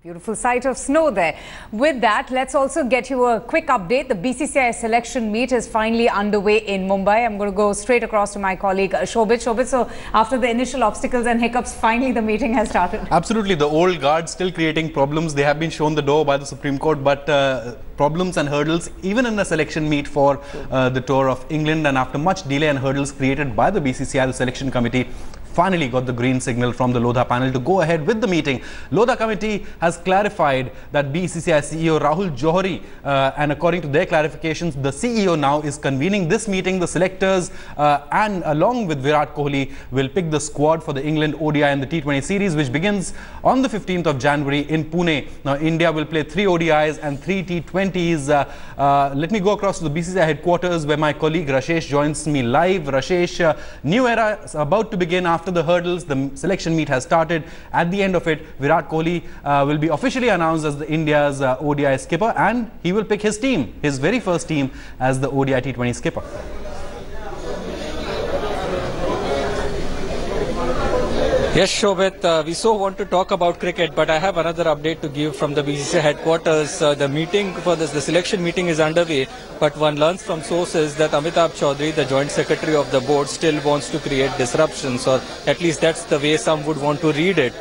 Beautiful sight of snow there. With that, let's also get you a quick update. The BCCI selection meet is finally underway in Mumbai. I'm going to go straight across to my colleague Shobit. Shobit, so after the initial obstacles and hiccups, finally the meeting has started. Absolutely. The old guard still creating problems. They have been shown the door by the Supreme Court, but problems and hurdles even in the selection meet for the tour of England, and after much delay and hurdles created by the BCCI, the selection committee finally got the green signal from the Lodha panel to go ahead with the meeting. Lodha committee has clarified that BCCI CEO Rahul Johari, and according to their clarifications, the CEO now is convening this meeting. The selectors and along with Virat Kohli will pick the squad for the England ODI and the T20 series, which begins on the 15th of January in Pune. Now India will play 3 ODIs and 3 T20s. Let me go across to the BCCI headquarters where my colleague Rashesh joins me live. Rashesh, new era is about to begin after the hurdles. The selection meet has started. At the end of it, Virat Kohli will be officially announced as the India's ODI skipper, and he will pick his team, his very first team as the ODI T20 skipper. Yes, Shobit, we so want to talk about cricket, but I have another update to give from the BCCI headquarters. The meeting for the selection meeting is underway, but one learns from sources that Amitabh Chaudhary, the Joint Secretary of the board, still wants to create disruptions, or at least that's the way some would want to read it.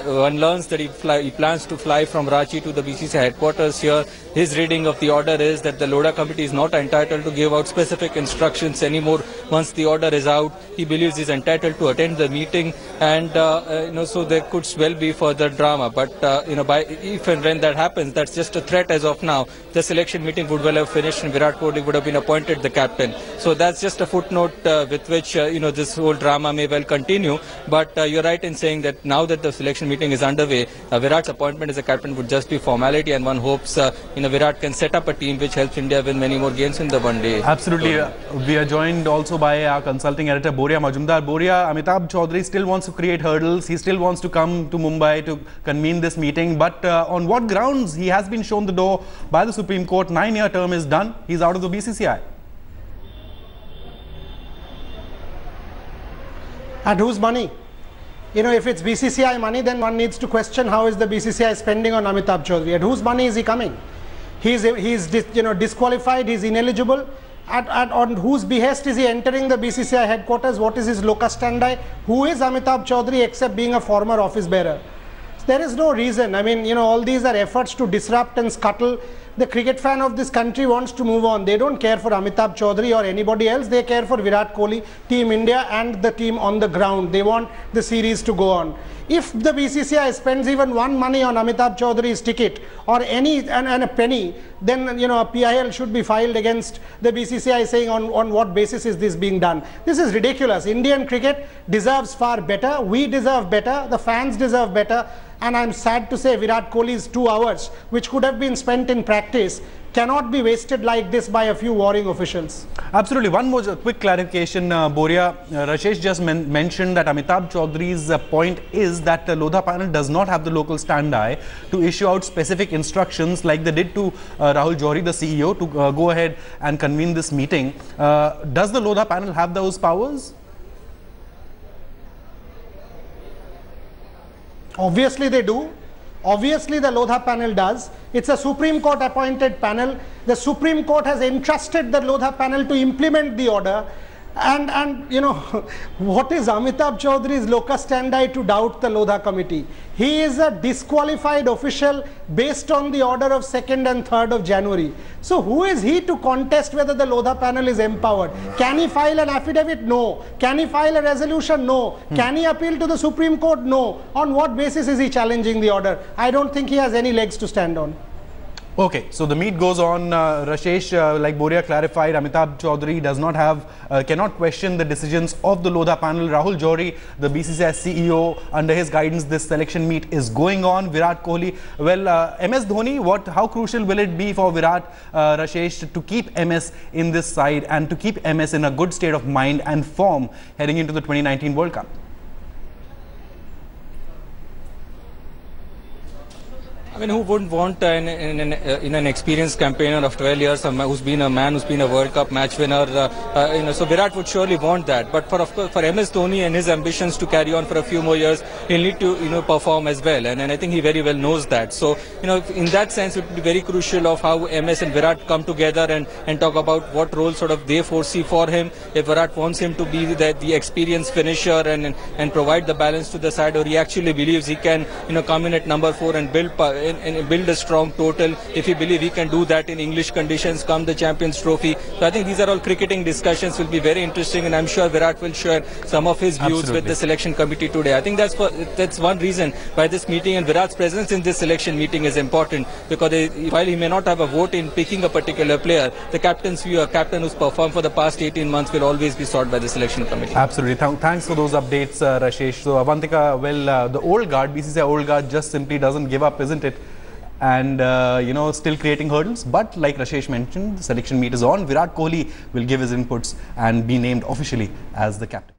One learns that he plans to fly from Ranchi to the BCCI headquarters here. His reading of the order is that the Lodha committee is not entitled to give out specific instructions anymore. Once the order is out, he believes he's entitled to attend the meeting, and so there could well be further drama. But if and when that happens, that's just a threat as of now. The selection meeting would well have finished, and Virat Kohli would have been appointed the captain. So that's just a footnote with which this whole drama may well continue. But you're right in saying that now that the selection meeting is underway, Virat's appointment as a captain would just be formality, and one hopes Virat can set up a team which helps India win many more games in the one day. Absolutely. We are joined also by our consulting editor Boria Majumdar. Boria, Amitabh Chaudhary still wants to create hurdles. He still wants to come to Mumbai to convene this meeting. But on what grounds? He has been shown the door by the Supreme Court. 9-year term is done. He's out of the BCCI. And whose money? If it's BCCI money, then one needs to question how is the BCCI spending on Amitabh Chaudhary. At whose money is he coming? He's disqualified, he's ineligible. On whose behest is he entering the BCCI headquarters? What is his locus standi? Who is Amitabh Chaudhary except being a former office bearer? There is no reason. All these are efforts to disrupt and scuttle. The cricket fan of this country wants to move on. They don't care for Amitabh Chaudhary or anybody else. They care for Virat Kohli, Team India and the team on the ground. They want the series to go on. If the BCCI spends even one money on Amitabh Chaudhary's ticket or and a penny, then a PIL should be filed against the BCCI saying on what basis is this being done. This is ridiculous. Indian cricket deserves far better. We deserve better. The fans deserve better. And I'm sad to say Virat Kohli's 2 hours, which could have been spent in practice, cannot be wasted like this by a few warring officials. Absolutely. One more quick clarification, Boria. Rashesh just mentioned that Amitabh Chaudhary's point is that the Lodha panel does not have the local standi to issue out specific instructions like they did to Rahul Johari, the CEO, to go ahead and convene this meeting. Does the Lodha panel have those powers? Obviously they do. Obviously the Lodha panel does. It's a Supreme Court appointed panel. The Supreme Court has entrusted the Lodha panel to implement the order. And what is Amitabh Chaudhary's locus standi to doubt the Lodha committee? He is a disqualified official based on the order of 2nd and 3rd of January. So who is he to contest whether the Lodha panel is empowered? Can he file an affidavit? No. Can he file a resolution? No. Can he appeal to the Supreme Court? No. On what basis is he challenging the order? I don't think he has any legs to stand on. Okay, so the meet goes on. Rashesh, like Boria clarified, Amitabh Chaudhary does not have, cannot question the decisions of the Lodha panel. Rahul Johari, the BCCI CEO, under his guidance, this selection meet is going on. Virat Kohli, well, MS Dhoni, how crucial will it be for Virat, Rashesh, to keep MS in this side and to keep MS in a good state of mind and form heading into the 2019 World Cup? I mean, who wouldn't want in an experienced campaigner of 12 years, who's been a World Cup match winner? So Virat would surely want that. But of course, for MS Dhoni and his ambitions to carry on for a few more years, he'll need to perform as well. And I think he very well knows that. So in that sense, it would be very crucial of how MS and Virat come together and talk about what role sort of they foresee for him. If Virat wants him to be the experienced finisher and provide the balance to the side, or he actually believes he can come in at number 4 and build a strong total. If he believes he can do that in English conditions, come the Champions Trophy. So I think these are all cricketing discussions, will be very interesting, and I'm sure Virat will share some of his views with the selection committee today. I think that's one reason why this meeting and Virat's presence in this selection meeting is important, because while he may not have a vote in picking a particular player, the captain's view, a captain who's performed for the past 18 months, will always be sought by the selection committee. Absolutely. Thanks for those updates, Rashesh. So Avantika, well, the old guard, BCCI old guard, just simply doesn't give up, isn't it? And still creating hurdles. But like Rashesh mentioned, the selection meet is on. Virat Kohli will give his inputs and be named officially as the captain.